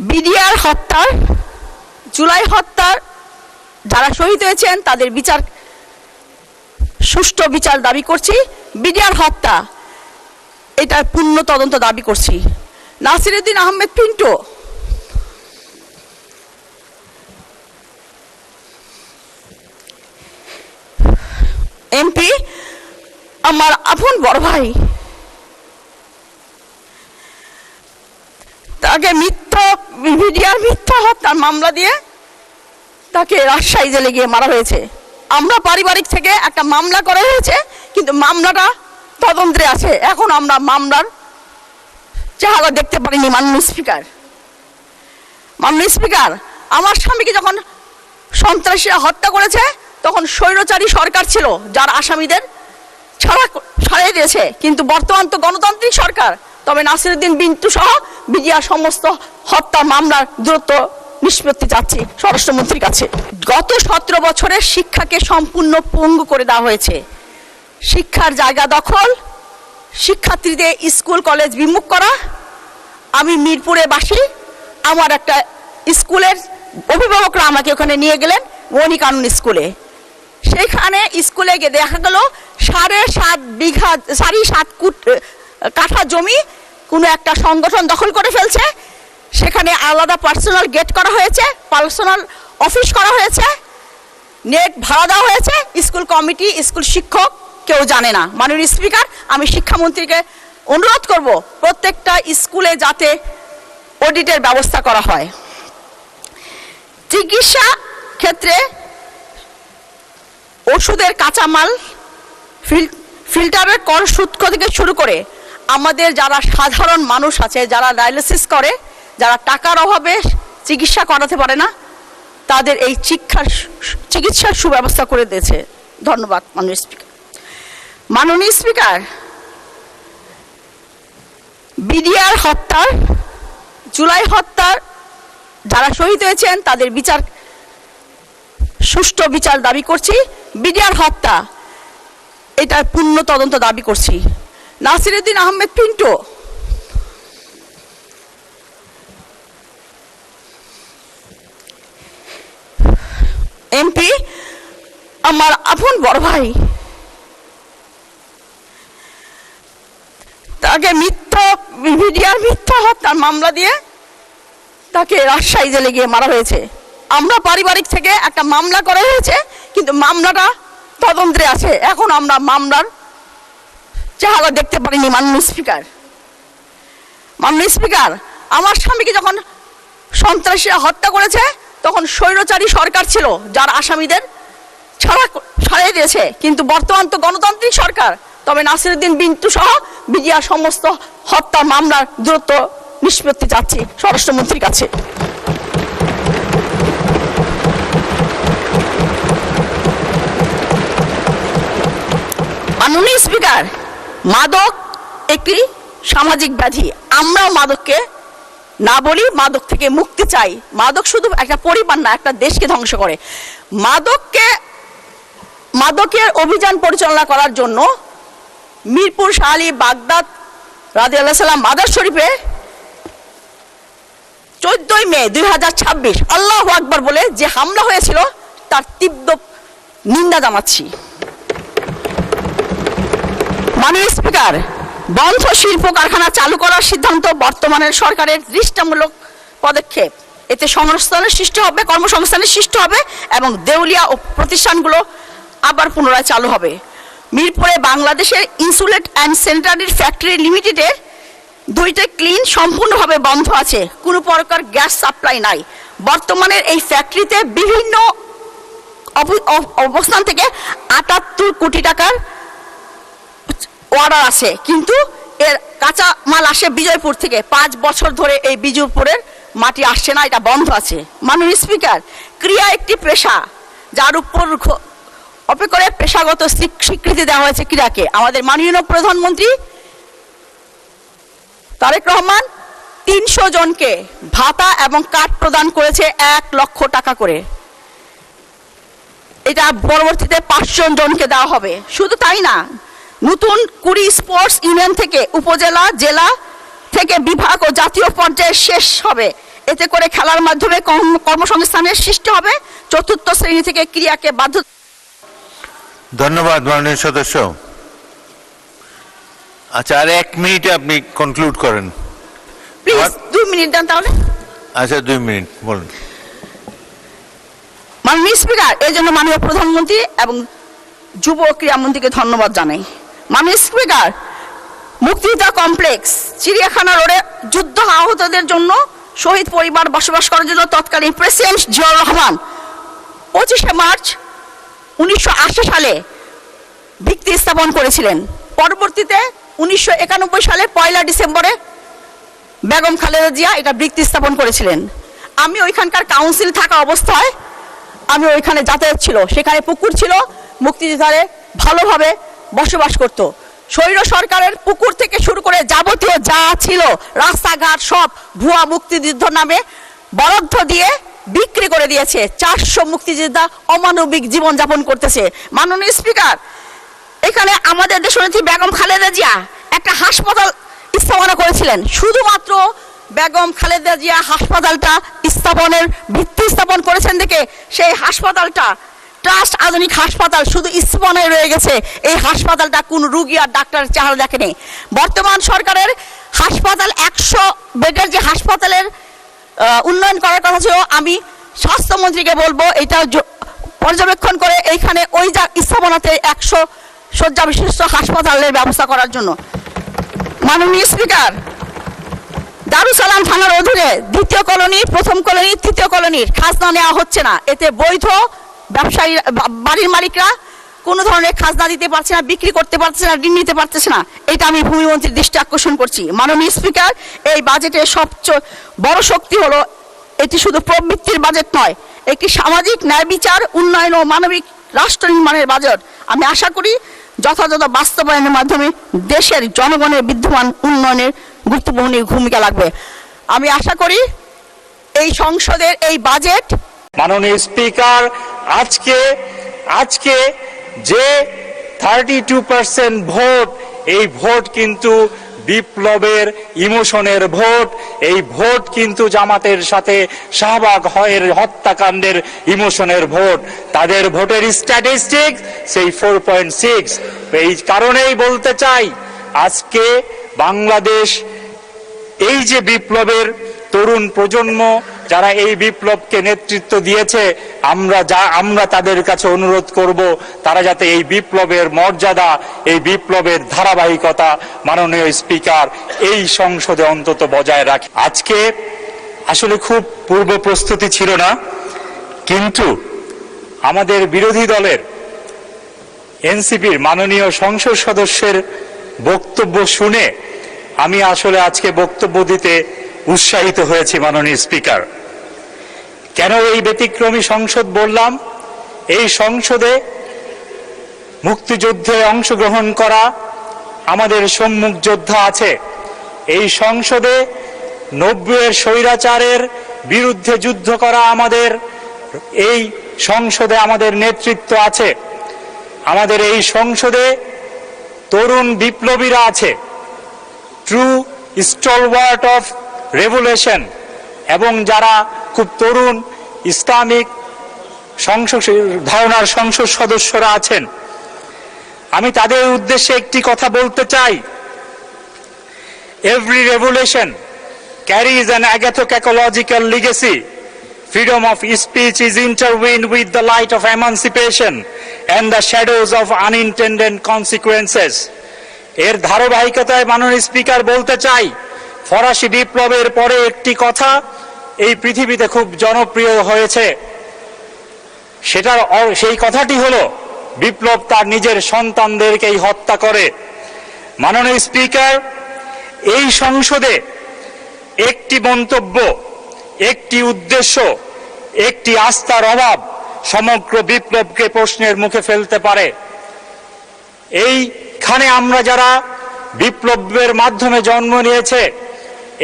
BDR হত্যার জুলাই হত্যার যারা শহীদ হয়েছেন তাদের বিচার সুষ্ঠু বিচার দাবি করছি। বিডিআর হত্যা এটার পূর্ণ তদন্ত দাবি করছি। নাসিরউদ্দিন আহমেদ পিন্টু এমপি আমার আপন বড় ভাই, তাকে বিডিআর মিথ্যা হত্যার মামলা দিয়ে তাকে রাজশাহী জেলে গিয়ে মারা হয়েছে। আমরা পারিবারিক থেকে একটা মামলা করা হয়েছে, কিন্তু মামলাটা তদন্তে আছে। এখন আমরা মামলার চেহারা দেখতে পারিনি। মাননীয় স্পিকার, আমার স্বামীকে যখন সন্ত্রাসীরা হত্যা করেছে তখন স্বৈরাচারী সরকার ছিল, যার আসামিদের ছাড়িয়ে দিয়েছে। কিন্তু বর্তমান তো গণতান্ত্রিক সরকার। তবে নাসিরউদ্দিন পিন্টু সহ বিডিআর সমস্ত হত্যা মামলার দ্রুত নিষ্পত্তি চাচ্ছি স্বরাষ্ট্রমন্ত্রীর কাছে। গত 17 বছরের শিক্ষাকে সম্পূর্ণ পঙ্গু করে দেওয়া হয়েছে। শিক্ষার জায়গা দখল, শিক্ষার্থীদের স্কুল কলেজ বিমুখ করা। আমি মিরপুরে বাসী, আমার একটা স্কুলের অভিভাবকরা আমাকে ওখানে নিয়ে গেলেন মনিকানন স্কুলে। সেখানে স্কুলে গিয়ে দেখা গেল 7.5 কাঠা জমি কোনো একটা সংগঠন দখল করে ফেলছে। সেখানে আলাদা পার্সোনাল গেট করা হয়েছে, পার্সোনাল অফিস করা হয়েছে, নেট ভাড়া দেওয়া হয়েছে। স্কুল কমিটি, স্কুল শিক্ষক কেউ জানে না। মাননীয় স্পিকার, আমি শিক্ষামন্ত্রীকে অনুরোধ করব প্রত্যেকটা স্কুলে যাতে অডিটের ব্যবস্থা করা হয়। চিকিৎসা ক্ষেত্রে ওষুধের কাঁচামাল, ফিল্টারের কর সূত্র থেকে শুরু করে আমাদের যারা সাধারণ মানুষ আছে, যারা ডায়ালিসিস করে, যারা টাকার অভাবে চিকিৎসা করাতে পারে না, তাদের এই চিকিৎসার সুব্যবস্থা করে দিয়েছে। ধন্যবাদ মাননীয় স্পিকার, বিডিআর হত্যার জুলাই হত্যার যারা শহীদ হয়েছেন তাদের সুষ্ঠু বিচার দাবি করছি। বিডিআর হত্যা এটার পূর্ণ তদন্ত দাবি করছি। নাসিরউদ্দিন আহমেদ পিন্টু এমপি আমার আপন বড় ভাই, তাকে বিডিআর মিথ্যা হত্যার মামলা দিয়ে তাকে রাজশাহী জেলে গিয়ে মারা হয়েছে। আমরা পারিবারিক থেকে একটা মামলা করা হয়েছে, কিন্তু মামলাটা তদন্তে আছে। এখন আমরা মামলার চেহারা দেখতে পারিনি। মাননীয় স্পিকার, আমার স্বামীকে যখন সন্ত্রাসীরা হত্যা করেছে তখন স্বৈরাচারী সরকার ছিল, যার আসামিদের ছাড়িয়ে দিয়েছে। কিন্তু বর্তমান তো গণতান্ত্রিক সরকার। তবে নাসিরউদ্দিন পিন্টু সহ বিডিআর সমস্ত হত্যা মামলার দ্রুত নিষ্পত্তি চাচ্ছি স্বরাষ্ট্রমন্ত্রীর কাছে। মাননীয় স্পিকার, মাদক একটি সামাজিক ব্যাধি। আমরাও মাদককে না বলি, মাদক থেকে মুক্তি চাই। মাদক শুধু একটা পরিবার না, একটা দেশকে ধ্বংস করে। মাদকের অভিযান পরিচালনা করার জন্য মিরপুর, শাহালি, বাগদাদ রাদিয়াল্লাহু সাল্লাম মাদার শরীফে 14 মে 2026 আল্লাহু আকবার বলে যে হামলা হয়েছিল তার তীব্র নিন্দা জানাচ্ছি। মাননীয় স্পিকার, বন্ধ শিল্প কারখানা চালু করার সিদ্ধান্ত বর্তমানের সরকারের দৃষ্টান্তমূলক পদক্ষেপ। এতে সংস্থানের সৃষ্টি হবে, কর্মসংস্থানের সৃষ্টি হবে এবং দেউলিয়া ও প্রতিষ্ঠানগুলো আবার পুনরায় চালু হবে। মিরপুরে বাংলাদেশের ইনসুলেট অ্যান্ড স্যানিটারি ফ্যাক্টরি লিমিটেডের 2টি ক্লিন সম্পূর্ণভাবে বন্ধ আছে, কোনো প্রকার গ্যাস সাপ্লাই নাই। বর্তমানের এই ফ্যাক্টরিতে বিভিন্ন অবস্থান থেকে 78 কোটি টাকার অর্ডার আছে, কিন্তু এর কাঁচা মাল আসে বিজয়পুর থেকে। 5 বছর ধরে এই বিজয়পুরের মাটি আসছে না, এটা বন্ধ আছে। মাননীয় স্পিকার, ক্রীড়া একটি পেশা, যার উপর করে পেশাগত স্বীকৃতি দেওয়া হয়েছে ক্রীড়াকে। আমাদের মাননীয় প্রধানমন্ত্রী তারেক রহমান 300 জনকে ভাতা এবং কার্ড প্রদান করেছে 1 লক্ষ টাকা করে। এটা পরবর্তীতে 500 জনকে দেওয়া হবে। শুধু তাই না, নতুন 20 স্পোর্টস ইউনিয়ন থেকে উপজেলা, জেলা থেকে বিভাগ ও জাতীয় পর্যায়ে শেষ হবে এতে করে খেলার মাধ্যমে কর্মসংস্থানের সৃষ্টি হবে, চতুর্থ শ্রেণী থেকে ক্রীড়াকে বাধ্য। ধন্যবাদ মাননীয় সদস্য। আচ্ছা, আর 1 মিনিট আপনি কনক্লুড করেন। প্লিজ 2 মিনিট দেন তাহলে। আচ্ছা, 2 মিনিট বলুন। মাননীয় স্পিকার, এই জন্য মাননীয় প্রধানমন্ত্রী এবং যুব ও ক্রীড়ামন্ত্রীকে ধন্যবাদ জানাই। মাননীয় স্পিকার, মুক্তিযোদ্ধা কমপ্লেক্স, চিড়িয়াখানা রোডে যুদ্ধ আহতদের জন্য শহীদ পরিবার বসবাস করার জন্য তৎকালীন প্রেসিডেন্ট জিয়াউর রহমান 25শে মার্চ 1980 সালে ভিত্তি স্থাপন করেছিলেন। পরবর্তীতে 1991 সালে 1 ডিসেম্বরে বেগম খালেদা জিয়া এটা ভিত্তি স্থাপন করেছিলেন। আমি ওইখানকার কাউন্সিল থাকা অবস্থায় আমি ওইখানে যাতায়াত ছিল, সেখানে পুকুর ছিল, মুক্তিযোদ্ধারে ভালোভাবে বসবাস করত। স্বৈর সরকারের পুকুর থেকে শুরু করে যাবতীয় যা ছিল রাস্তাঘাট সব ভুয়া মুক্তিযুদ্ধ নামে বরাদ্দ দিয়ে বিক্রি করে দিয়েছে। 400 মুক্তিযোদ্ধা অমানবিক জীবনযাপন করতেছে। মাননীয় স্পিকার, এখানে আমাদের দেশনেত্রী বেগম খালেদা জিয়া একটা হাসপাতাল স্থাপনা করেছিলেন। শুধুমাত্র বেগম খালেদা জিয়া হাসপাতালটা স্থাপনের ভিত্তি স্থাপন করেছেন দেখে সেই হাসপাতালটা ট্রাস্ট আধুনিক হাসপাতাল শুধু স্থাপনে রয়ে গেছে। এই হাসপাতালটা কোন রুগী আর ডাক্তারের চেহারা দেখেনি। বর্তমান সরকারের হাসপাতাল 100 বেডের যে হাসপাতালের উন্নয়ন করার কথা ছিল, আমি স্বাস্থ্যমন্ত্রীকে বলবো এটা পর্যবেক্ষণ করে এইখানে ওই স্থাপনাতে 100 শয্যা বিশিষ্ট হাসপাতালের ব্যবস্থা করার জন্য। মাননীয় স্পিকার, দারুসালাম থানার অধীনে 2য় কলোনি, 1ম কলোনি, 3য় কলোনির খাজনা নেওয়া হচ্ছে না। এতে বৈধ ব্যবসায়ী বাড়ির মালিকরা কোনো ধরনের খাজনা দিতে পারছে না, বিক্রি করতে পারছে না, ঋণ নিতে পারতেছে না। এটা আমি ভূমিমন্ত্রীর দৃষ্টি আকর্ষণ করছি। মাননীয় স্পিকার, এই বাজেটের সবচেয়ে বড় শক্তি হলো এটি শুধু প্রবৃত্তির বাজেট নয়, একটি সামাজিক ন্যায় বিচার, উন্নয়ন ও মানবিক রাষ্ট্র নির্মাণের বাজেট। আমি আশা করি যথাযথ বাস্তবায়নের মাধ্যমে দেশের জনগণের বিদ্যমান উন্নয়নের গুরুত্বপূর্ণ ভূমিকা লাগবে। আমি আশা করি এই সংসদের এই বাজেট। মাননীয় স্পিকার, আজকে যে 32% ভোট, এই ভোট কিন্তু বিপ্লবের ইমোশনের ভোট। এই ভোট কিন্তু জামাতের সাথে শাহবাগ হত্যাকাণ্ডের ইমোশনের ভোট। তাদের ভোটের স্ট্যাটিস্টিক সেই 4.6। এই কারণেই বলতে চাই, আজকে বাংলাদেশ এই যে বিপ্লবের তরুণ প্রজন্ম যারা এই বিপ্লবকে নেতৃত্ব দিয়েছে, আমরা তাদের কাছে অনুরোধ করব তারা যাতে এই বিপ্লবের মর্যাদা, এই বিপ্লবের ধারাবাহিকতা মাননীয় স্পিকার এই সংসদে অন্তত বজায় রাখে। আজকে আসলে খুব পূর্ব প্রস্তুতি ছিল না, কিন্তু আমাদের বিরোধী দলের এনসিপির মাননীয় সংসদ সদস্যের বক্তব্য শুনে আমি আসলে আজকে বক্তব্য দিতে উৎসাহিত হয়েছি। মাননীয় স্পিকার, কেন এই ব্যতিক্রমী সংসদ বললাম? এই সংসদে মুক্তিযুদ্ধে অংশগ্রহণ করা আমাদের সম্মুখ যোদ্ধা আছে। এই সংসদে 90-এর স্বৈরাচারের বিরুদ্ধে যুদ্ধ করা আমাদের এই সংসদে আমাদের নেতৃত্ব আছে। আমাদের এই সংসদে তরুণ বিপ্লবীরা আছে, ট্রু স্টলওয়ার্ট অফ রেভলিউশন, এবং যারা খুব তরুণ ইসলামিক ধারণার সংসদ সদস্যরা আছেন। আমি তাদের উদ্দেশ্যে একটি কথা বলতে চাই। Every revolution carries an agatho-ecological legacy. Freedom of speech is intertwined with the light of emancipation and the shadows of unintended consequences. এর ধারাবাহিকতায় মাননীয় স্পিকার বলতে চাই, ফরাসি বিপ্লবের পরে একটি কথা এই পৃথিবীতে খুব জনপ্রিয় হয়েছে। সেই কথাটি হলো, বিপ্লব তার নিজের সন্তানদেরকেই হত্যা করে। মাননীয় স্পিকার, এই সংসদে একটি মন্তব্য, একটি উদ্দেশ্য, একটি আস্থার অভাব সমগ্র বিপ্লবকে প্রশ্নের মুখে ফেলতে পারে। এইখানে আমরা যারা বিপ্লবের মাধ্যমে জন্ম নিয়েছে,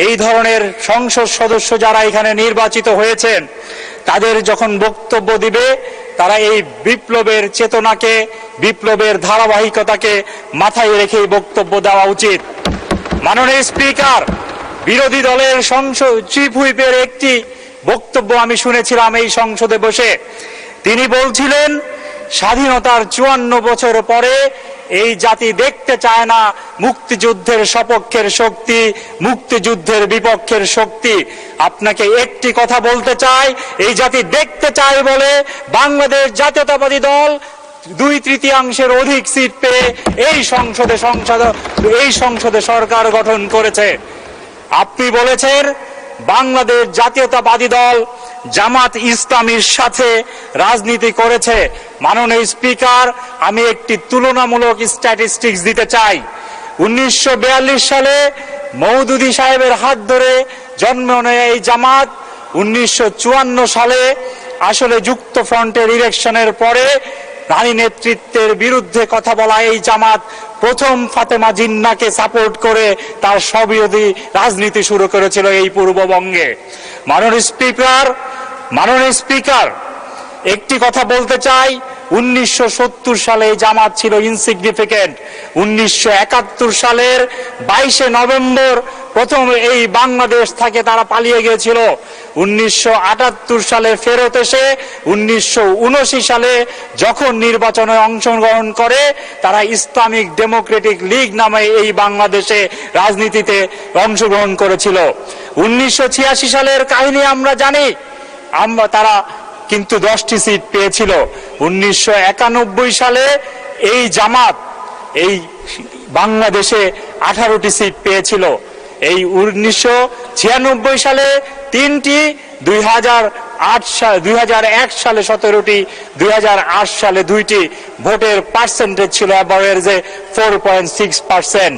এই ধরনের সংসদ সদস্য যারা এখানে নির্বাচিত হয়েছেন, তাদের যখন বক্তব্য দিবে তারা এই বিপ্লবের চেতনাকে, বিপ্লবের ধারাবাহিকতাকে মাথায় রেখেই বক্তব্য দেওয়া উচিত। মাননীয় স্পিকার, বিরোধী দলের সংসদ চিফ হুইপের একটি বক্তব্য আমি শুনেছিলাম এই সংসদে বসে। তিনি বলছিলেন স্বাধীনতার 54 বছর পরে এই জাতি দেখতে চায় না মুক্তিযুদ্ধের সপক্ষের শক্তি, মুক্তিযুদ্ধের বিপক্ষের শক্তি। আপনাকে একটি কথা বলতে চাই, এই জাতি দেখতে চায় বলে বাংলাদেশ জাতীয়তাবাদী দল 2/3 অধিক সিট পেয়ে এই সংসদে সরকার গঠন করেছে। আপনি বলেছেন বাংলাদেশ জাতীয়তাবাদী দল জামাত ইসলামীর সাথে রাজনীতি করেছে। মাননীয় স্পিকার, আমি একটি তুলনামূলক স্ট্যাটিস্টিক্স দিতে চাই। 1942 সালে মওদুদী সাহেবের হাত ধরে জন্ম নেয় এই জামাত। 1954 সালে আসলে যুক্ত ফ্রন্টের ইলেকশনের পরে নারী নেতৃত্বের বিরুদ্ধে কথা বলা এই জামাত প্রথম ফাতেমা জিন্নাকে সাপোর্ট করে তার স্ববিরোধী রাজনীতি শুরু করেছিল এই পূর্ববঙ্গে। মাননীয় স্পিকার, একটি কথা বলতে চাই, 1970 সালে এই জামাত ছিল ইনসিগনিফিকেন্ট। 1971 সালের 22 নভেম্বর প্রথম এই বাংলাদেশ থেকে তারা পালিয়ে গিয়েছিল। 1978 সালে ফেরত এসে 1979 সালে যখন নির্বাচনে অংশগ্রহণ করে তারা ইসলামিক ডেমোক্রেটিক লীগ নামে এই বাংলাদেশে রাজনীতিতে অংশগ্রহণ করেছিল। 1986 সালের কাহিনী আমরা জানি, তারা কিন্তু 10টি সিট পেয়েছিল। 1991 সালে এই জামাত এই বাংলাদেশে 18টি সিট পেয়েছিল। এই 1996 সালে 3টি, 2001 সালে 17টি, 2008 সালে 2টি। ভোটের পার্সেন্টেজ ছিল অ্যাভারেজে 4.6%।